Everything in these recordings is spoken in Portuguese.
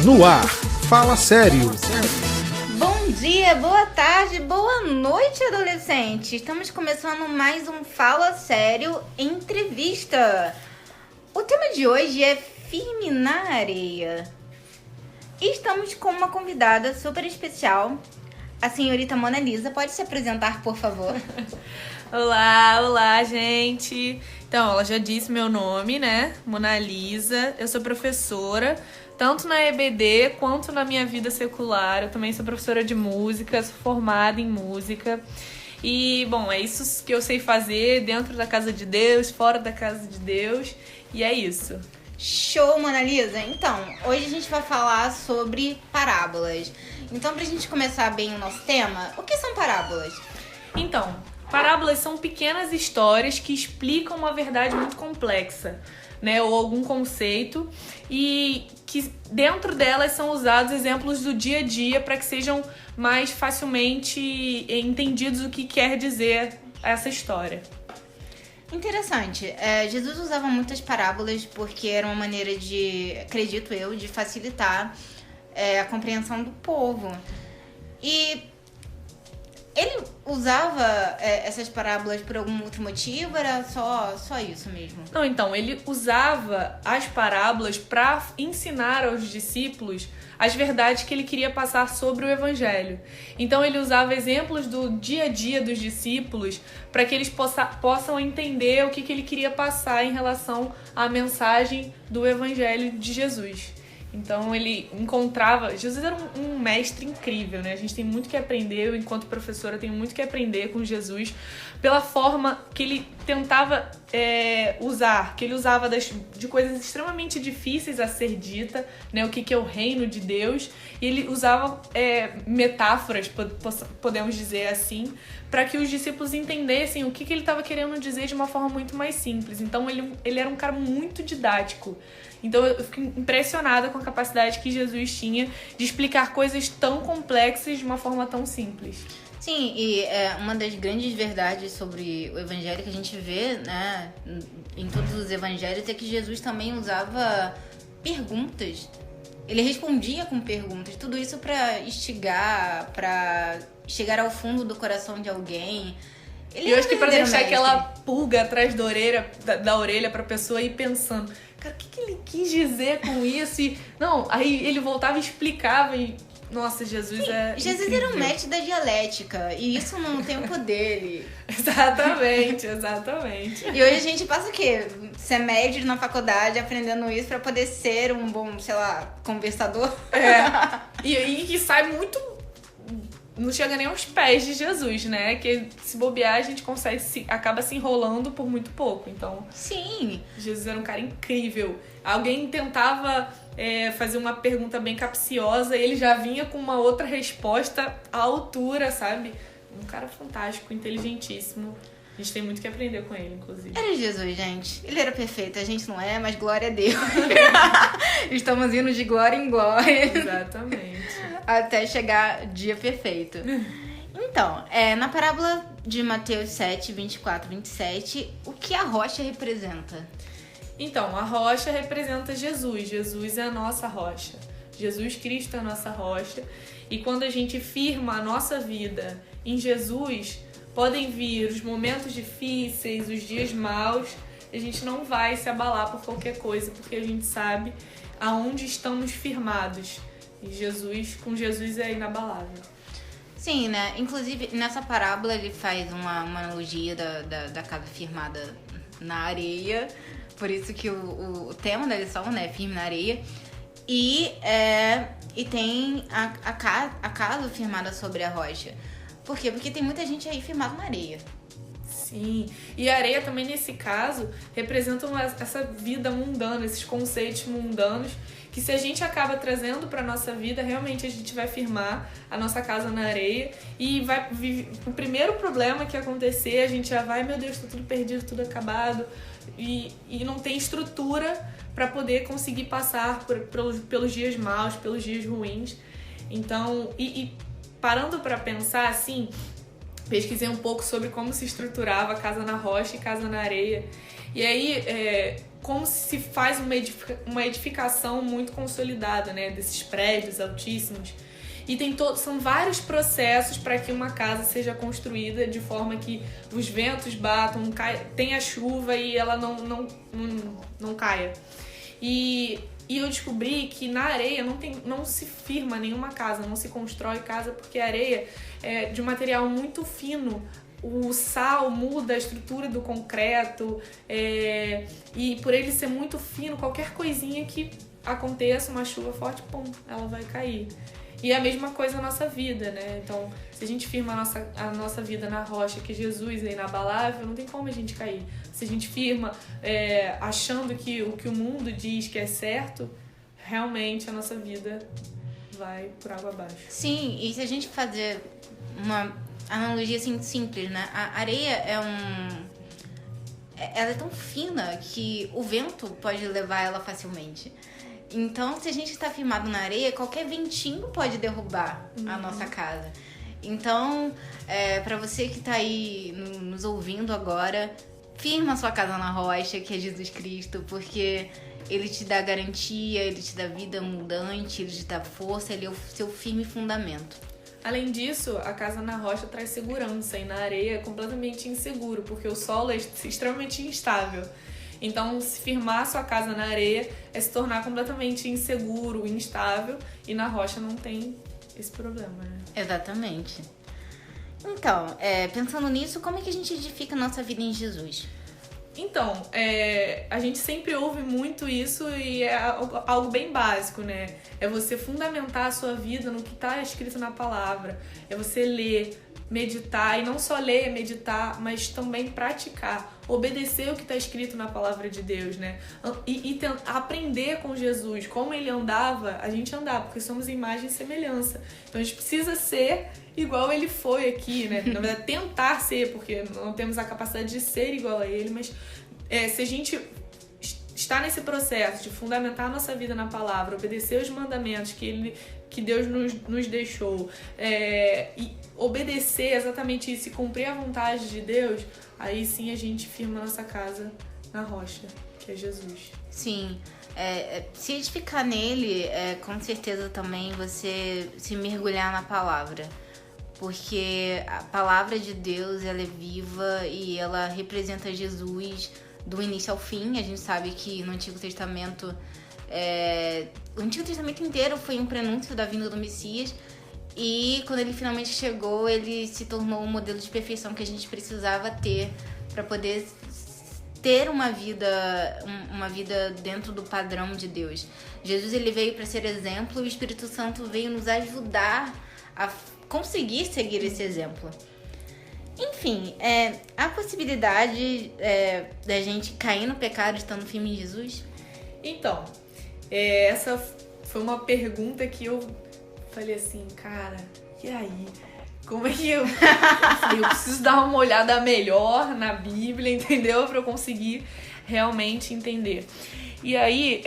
No ar, Fala Sério. Bom dia, boa tarde, boa noite, adolescente. Estamos começando mais um Fala Sério Entrevista. O tema de hoje é firme na areia. E estamos com uma convidada super especial, a senhorita Mona Lisa. Pode se apresentar, por favor? Olá, gente. Então, ela já disse meu nome, né? Mona Lisa. Eu sou professora, tanto na EBD quanto na minha vida secular. Eu também sou professora de música, sou formada em música. E, bom, é isso que eu sei fazer dentro da casa de Deus, fora da casa de Deus. E é isso. Show, Mona Lisa! Então, hoje a gente vai falar sobre parábolas. Então, pra gente começar bem o nosso tema, o que são parábolas? Então, parábolas são pequenas histórias que explicam uma verdade muito complexa, né? Ou algum conceito, e que dentro delas são usados exemplos do dia a dia para que sejam mais facilmente entendidos o que quer dizer essa história. Interessante. Jesus usava muitas parábolas porque era uma maneira de, acredito eu, de facilitar a compreensão do povo. E ele usava essas parábolas por algum outro motivo? Era só isso mesmo? Não, então, ele usava as parábolas para ensinar aos discípulos as verdades que ele queria passar sobre o Evangelho. Então, ele usava exemplos do dia a dia dos discípulos para que eles possam entender o que ele queria passar em relação à mensagem do Evangelho de Jesus. Então ele encontrava... Jesus era um mestre incrível, né? A gente tem muito que aprender, eu enquanto professora tenho muito que aprender com Jesus pela forma que ele tentava usar, que ele usava de coisas extremamente difíceis a ser dita, né? O que é o reino de Deus, e ele usava metáforas, podemos dizer assim, para que os discípulos entendessem o que ele estava querendo dizer de uma forma muito mais simples. Então ele era um cara muito didático. Então eu fico impressionada com a capacidade que Jesus tinha de explicar coisas tão complexas de uma forma tão simples. Sim, e uma das grandes verdades sobre o evangelho que a gente vê, né, em todos os evangelhos, é que Jesus também usava perguntas. Ele respondia com perguntas. Tudo isso para instigar, para chegar ao fundo do coração de alguém. Eu acho que pra deixar aquela pulga atrás da orelha pra pessoa ir pensando, cara, o que ele quis dizer com isso? E, não, aí ele voltava e explicava e... Nossa, Jesus Jesus incrível. era um mestre da dialética, e isso no tempo dele. Exatamente. E hoje a gente passa o quê? Ser médio na faculdade, aprendendo isso pra poder ser um bom, sei lá, conversador. E que sai muito... Não chega nem aos pés de Jesus, né? Que se bobear, a gente acaba se enrolando por muito pouco. Então, sim, Jesus era um cara incrível. Alguém tentava fazer uma pergunta bem capciosa e ele já vinha com uma outra resposta à altura, sabe? Um cara fantástico, inteligentíssimo. A gente tem muito que aprender com ele, inclusive. era Jesus, gente. Ele era perfeito. A gente não é, mas glória a Deus. Estamos indo de glória em glória. Exatamente. Até chegar dia perfeito. Então, na parábola de Mateus 7, 24, 27, o que a rocha representa? Então, a rocha representa Jesus. Jesus é a nossa rocha. Jesus Cristo é a nossa rocha. E quando a gente firma a nossa vida em Jesus, podem vir os momentos difíceis, os dias maus. A gente não vai se abalar por qualquer coisa, porque a gente sabe aonde estamos firmados. E com Jesus é inabalável. Sim, né? Inclusive, nessa parábola ele faz uma analogia da casa firmada na areia. Por isso que o tema da lição, né, é firme na areia. E tem a casa firmada sobre a rocha. Por quê? Porque tem muita gente aí firmada na areia. Sim, e a areia também, nesse caso, representa essa vida mundana, esses conceitos mundanos, que se a gente acaba trazendo para nossa vida, realmente a gente vai firmar a nossa casa na areia e o primeiro problema que acontecer, a gente já vai, meu Deus, tá tudo perdido, tudo acabado, e não tem estrutura para poder conseguir passar pelos dias maus, pelos dias ruins. Então, parando para pensar assim, pesquisei um pouco sobre como se estruturava casa na rocha e casa na areia. E aí, como se faz uma edificação muito consolidada, né? Desses prédios altíssimos. E são vários processos para que uma casa seja construída de forma que os ventos batam, tenha chuva e ela não caia. E eu descobri que na areia não se firma nenhuma casa, não se constrói casa, porque a areia é de um material muito fino. O sal muda a estrutura do concreto, e por ele ser muito fino, qualquer coisinha que aconteça, uma chuva forte, pum, ela vai cair. E é a mesma coisa na nossa vida, né? Então, se a gente firma a nossa vida na rocha, que Jesus é inabalável, não tem como a gente cair. Se a gente firma achando que o que o mundo diz que é certo, realmente a nossa vida vai por água abaixo. Sim, e se a gente fazer uma analogia assim simples, né? A areia ela é tão fina que o vento pode levar ela facilmente. Então, se a gente está firmado na areia, qualquer ventinho pode derrubar a nossa casa. Então, para você que está aí nos ouvindo agora, firma a sua casa na rocha, que é Jesus Cristo, porque Ele te dá garantia, Ele te dá vida abundante, Ele te dá força, Ele é o seu firme fundamento. Além disso, a casa na rocha traz segurança, e na areia é completamente inseguro, porque o solo é extremamente instável. Então, se firmar sua casa na areia é se tornar completamente inseguro, instável, e na rocha não tem esse problema, né? Exatamente. Então, pensando nisso, como é que a gente edifica a nossa vida em Jesus? Então, a gente sempre ouve muito isso e é algo bem básico, né? É você fundamentar a sua vida no que está escrito na palavra. É você ler, meditar, e não só ler, meditar, mas também praticar, obedecer o que está escrito na palavra de Deus, né? E aprender com Jesus, como ele andava, a gente andar, porque somos imagem e semelhança. Então a gente precisa ser igual ele foi aqui, né? Na verdade, tentar ser, porque não temos a capacidade de ser igual a ele, mas se a gente está nesse processo de fundamentar a nossa vida na palavra, obedecer os mandamentos que Deus nos deixou, e obedecer exatamente isso e cumprir a vontade de Deus, aí sim a gente firma a nossa casa na rocha, que é Jesus. Sim, se edificar nele, com certeza também você se mergulhar na palavra. Porque a palavra de Deus, ela é viva e ela representa Jesus do início ao fim. A gente sabe que no Antigo Testamento, o Antigo Testamento inteiro foi um prenúncio da vinda do Messias. E quando ele finalmente chegou, ele se tornou um modelo de perfeição que a gente precisava ter para poder ter uma vida dentro do padrão de Deus. Jesus, ele veio para ser exemplo, e o Espírito Santo veio nos ajudar a conseguir seguir esse exemplo. Enfim, há possibilidade da gente cair no pecado estando firme em Jesus? Então, essa foi uma pergunta que eu falei assim, cara, e aí? Como é que eu preciso dar uma olhada melhor na Bíblia, entendeu? Pra eu conseguir realmente entender. E aí,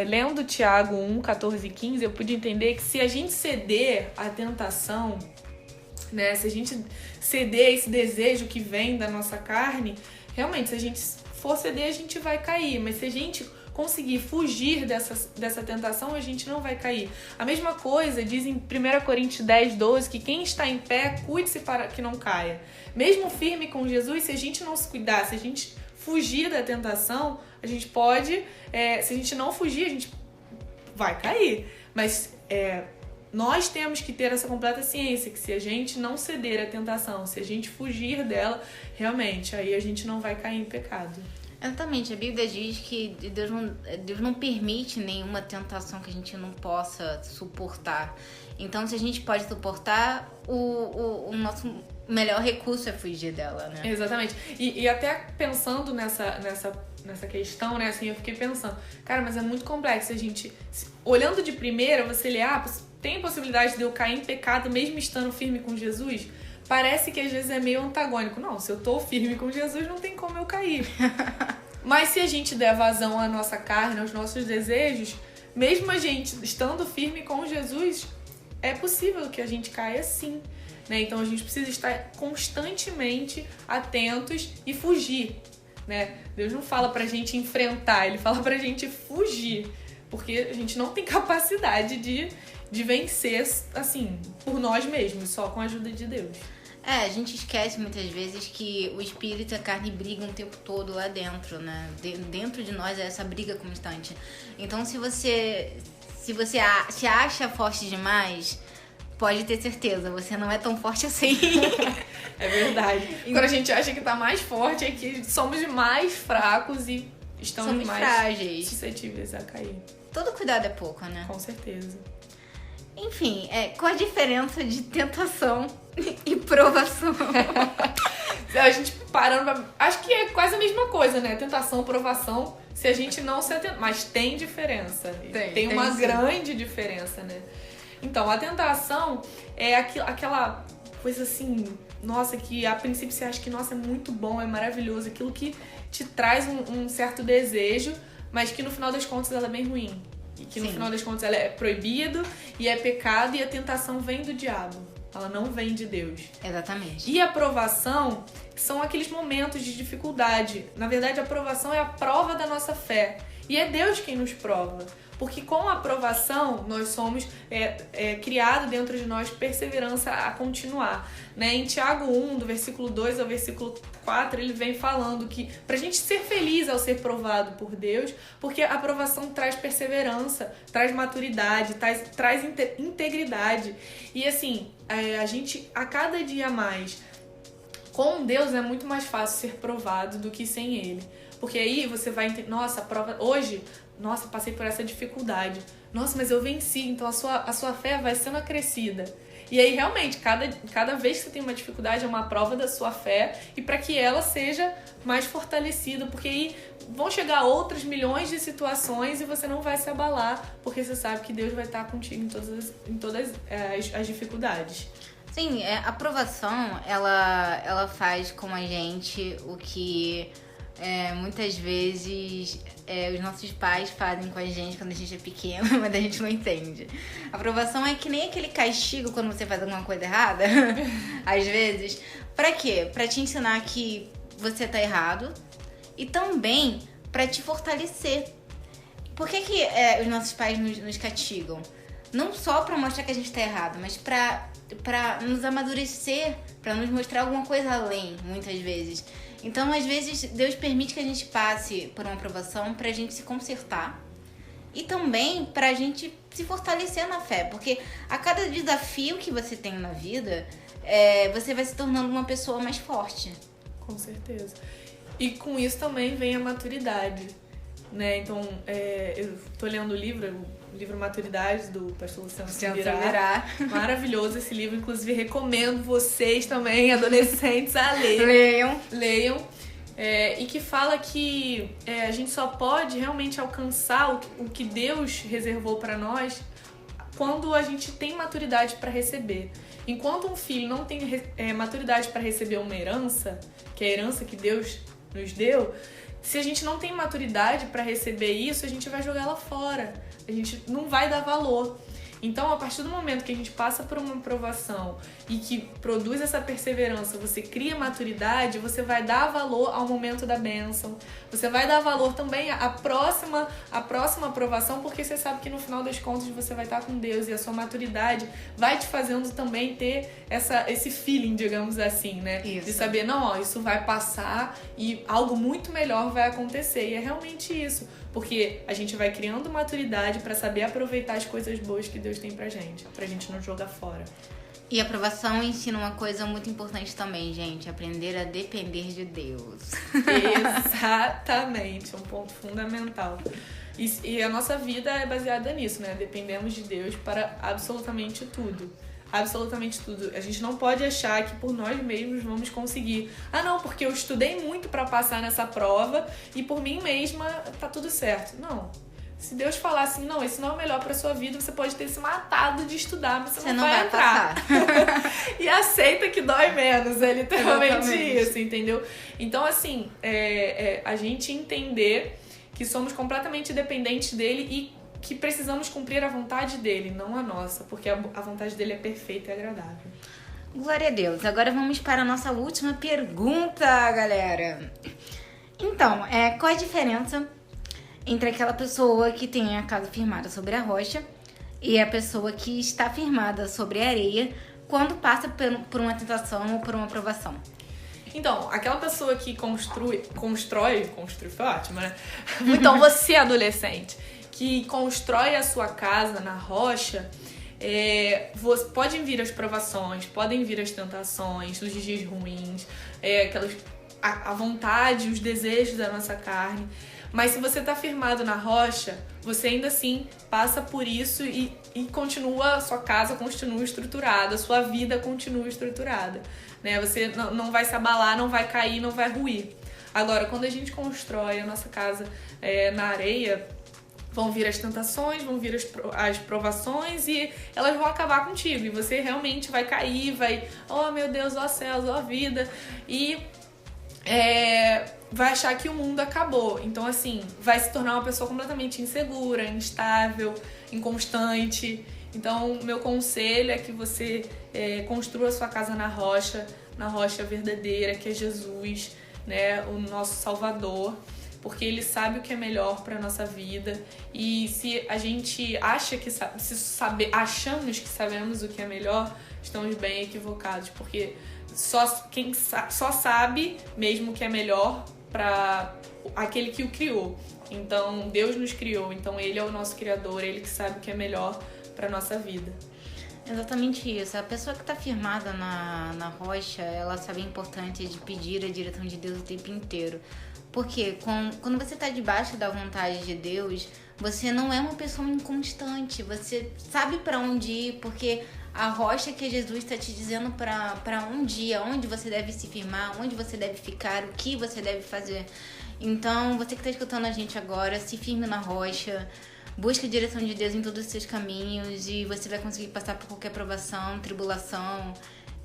lendo Tiago 1, 14 e 15, eu pude entender que se a gente ceder à tentação, né? Se a gente ceder a esse desejo que vem da nossa carne, realmente, se a gente for ceder, a gente vai cair. Mas se a gente conseguir fugir dessa tentação, a gente não vai cair. A mesma coisa diz em 1 Coríntios 10, 12, que quem está em pé, cuide-se para que não caia. Mesmo firme com Jesus, se a gente não se cuidar, se a gente fugir da tentação, a gente pode, se a gente não fugir, a gente vai cair. Mas nós temos que ter essa completa ciência que se a gente não ceder à tentação, se a gente fugir dela, realmente, aí a gente não vai cair em pecado. Exatamente, a Bíblia diz que Deus não permite nenhuma tentação que a gente não possa suportar. Então, se a gente pode suportar, o nosso melhor recurso é fugir dela, né? Exatamente. E até pensando nessa questão, né, assim, eu fiquei pensando, cara, mas é muito complexo a gente... Olhando de primeira, você lê, tem possibilidade de eu cair em pecado mesmo estando firme com Jesus? Parece que às vezes é meio antagônico. Não, se eu tô firme com Jesus, não tem como eu cair. Mas se a gente der vazão à nossa carne, aos nossos desejos, mesmo a gente estando firme com Jesus, é possível que a gente caia sim, né? Então a gente precisa estar constantemente atentos e fugir. né? Deus não fala pra gente enfrentar, ele fala pra gente fugir. Porque a gente não tem capacidade de vencer, assim, por nós mesmos, só com a ajuda de Deus. A gente esquece muitas vezes que o espírito e a carne brigam o tempo todo lá dentro, né? Dentro de nós é essa briga constante. Então, se você se acha forte demais, pode ter certeza, você não é tão forte assim. É verdade. Quando a gente acha que tá mais forte, é que somos mais fracos e estamos mais frágeis, suscetíveis a cair. Todo cuidado é pouco, né? Com certeza. Enfim, qual a diferença de tentação e provação? A gente parando pra... Acho que é quase a mesma coisa, né? Tentação, provação, se a gente não se atenta. Mas tem diferença. Tem uma grande diferença, né? Então, a tentação é aquela coisa assim, nossa, que a princípio você acha que, nossa, é muito bom, é maravilhoso. Aquilo que te traz um certo desejo, mas que no final das contas ela é bem ruim. E que no final das contas ela é proibido e é pecado, e a tentação vem do diabo. Ela não vem de Deus. Exatamente. E a provação são aqueles momentos de dificuldade. Na verdade, a provação é a prova da nossa fé. E é Deus quem nos prova. Porque com a provação, nós somos criado dentro de nós perseverança a continuar. Né? Em Tiago 1, do versículo 2 ao versículo 4, ele vem falando que pra gente ser feliz ao ser provado por Deus, porque a provação traz perseverança, traz maturidade, traz integridade. E assim, a gente, a cada dia mais, com Deus é muito mais fácil ser provado do que sem Ele. Porque aí você vai entender, nossa, a prova hoje, nossa, passei por essa dificuldade. Nossa, mas eu venci, então a sua fé vai sendo acrescida. E aí, realmente, cada vez que você tem uma dificuldade é uma prova da sua fé, e para que ela seja mais fortalecida, porque aí vão chegar outras milhões de situações e você não vai se abalar, porque você sabe que Deus vai estar contigo em todas as dificuldades. Sim, a aprovação, ela faz com a gente o que muitas vezes os nossos pais fazem com a gente quando a gente é pequeno, mas a gente não entende. A aprovação é que nem aquele castigo quando você faz alguma coisa errada, às vezes. Pra quê? Pra te ensinar que você tá errado e também pra te fortalecer. Por que os nossos pais nos castigam? Não só pra mostrar que a gente tá errado, mas pra nos amadurecer, pra nos mostrar alguma coisa além, muitas vezes. Então, às vezes, Deus permite que a gente passe por uma provação pra gente se consertar e também pra gente se fortalecer na fé, porque a cada desafio que você tem na vida, você vai se tornando uma pessoa mais forte. Com certeza. E com isso também vem a maturidade, né? Então, eu tô lendo o livro Maturidade, do pastor Luciano Subirá. Maravilhoso esse livro, inclusive recomendo vocês também, adolescentes, a ler. Leiam. E que fala que a gente só pode realmente alcançar o que Deus reservou para nós quando a gente tem maturidade para receber. Enquanto um filho não tem maturidade para receber uma herança, que é a herança que Deus nos deu, se a gente não tem maturidade para receber isso, a gente vai jogar ela fora. A gente não vai dar valor. Então, a partir do momento que a gente passa por uma provação e que produz essa perseverança, você cria maturidade, você vai dar valor ao momento da bênção. Você vai dar valor também à próxima provação, porque você sabe que no final das contas você vai estar com Deus e a sua maturidade vai te fazendo também ter esse feeling, digamos assim, né? Isso. De saber, não, isso vai passar e algo muito melhor vai acontecer. E é realmente isso. Porque a gente vai criando maturidade pra saber aproveitar as coisas boas que Deus tem pra gente não jogar fora. E a aprovação ensina uma coisa muito importante também, gente: aprender a depender de Deus. Exatamente, um ponto fundamental. E a nossa vida é baseada nisso, né? Dependemos de Deus para absolutamente tudo. Absolutamente tudo. A gente não pode achar que por nós mesmos vamos conseguir. Ah, não, porque eu estudei muito pra passar nessa prova e por mim mesma tá tudo certo. Não. Se Deus falar assim, não, esse não é o melhor pra sua vida, você pode ter se matado de estudar, mas você não vai entrar. E aceita que dói menos, é literalmente Exatamente. isso, entendeu? Então, assim, a gente entender que somos completamente dependentes dele e que precisamos cumprir a vontade dele, não a nossa, porque a vontade dele é perfeita e agradável. Glória a Deus. Agora vamos para a nossa última pergunta, galera. Então, qual a diferença entre aquela pessoa que tem a casa firmada sobre a rocha e a pessoa que está firmada sobre a areia quando passa por uma tentação ou por uma provação? Então, aquela pessoa que constrói foi ótimo, né? Então, você, adolescente, que constrói a sua casa na rocha, podem vir as provações, podem vir as tentações, os dias ruins, a vontade, os desejos da nossa carne. Mas se você está firmado na rocha, você ainda assim passa por isso e continua, a sua casa continua estruturada, a sua vida continua estruturada. Né? Você não vai se abalar, não vai cair, não vai ruir. Agora, quando a gente constrói a nossa casa na areia, vão vir as tentações, vão vir as provações e elas vão acabar contigo. E você realmente vai cair, oh meu Deus, ó céus, ó vida. E vai achar que o mundo acabou. Então, assim, vai se tornar uma pessoa completamente insegura, instável, inconstante. Então, meu conselho é que você construa a sua casa na rocha verdadeira, que é Jesus, né, o nosso Salvador, porque Ele sabe o que é melhor para nossa vida. E se a gente achamos que sabemos o que é melhor, estamos bem equivocados, porque quem só sabe mesmo o que é melhor para aquele que o criou. Então, Deus nos criou, então Ele é o nosso Criador, Ele que sabe o que é melhor para nossa vida. Exatamente isso. A pessoa que está firmada na rocha, ela sabe a importância de pedir a direção de Deus o tempo inteiro. Porque quando você está debaixo da vontade de Deus, você não é uma pessoa inconstante, você sabe para onde ir, porque a rocha que Jesus está te dizendo para onde ir, onde você deve se firmar, onde você deve ficar, o que você deve fazer. Então, você que está escutando a gente agora, se firme na rocha, busque a direção de Deus em todos os seus caminhos e você vai conseguir passar por qualquer provação, tribulação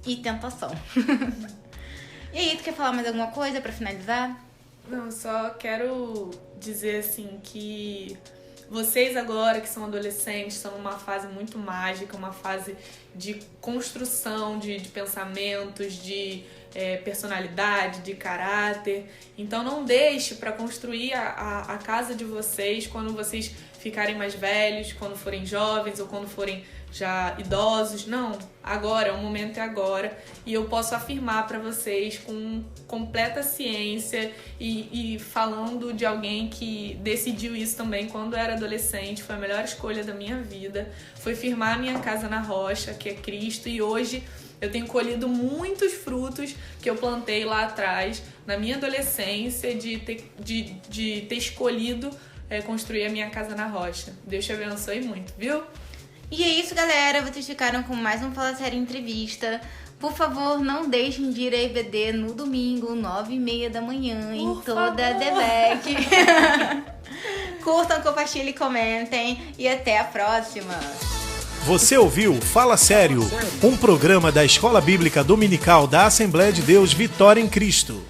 e tentação. E aí, tu quer falar mais alguma coisa para finalizar? Não, só quero dizer assim que vocês agora que são adolescentes estão numa fase muito mágica, uma fase de construção de pensamentos, de personalidade, de caráter. Então não deixe para construir a casa de vocês quando vocês ficarem mais velhos, quando forem jovens ou quando forem já idosos. Não, agora, o momento é agora. E eu posso afirmar para vocês com completa ciência e falando de alguém que decidiu isso também quando era adolescente. Foi a melhor escolha da minha vida. Foi firmar a minha casa na rocha, que é Cristo. E hoje eu tenho colhido muitos frutos que eu plantei lá atrás, na minha adolescência, de ter escolhido construir a minha casa na rocha. Deus te abençoe muito, viu? E é isso, galera. Vocês ficaram com mais um Fala Sério Entrevista. Por favor, não deixem de ir a EBD no domingo, 9h30 da manhã, em toda a DEBEC. Curtam, compartilhem, comentem e até a próxima. Você ouviu Fala Sério, um programa da Escola Bíblica Dominical da Assembleia de Deus Vitória em Cristo.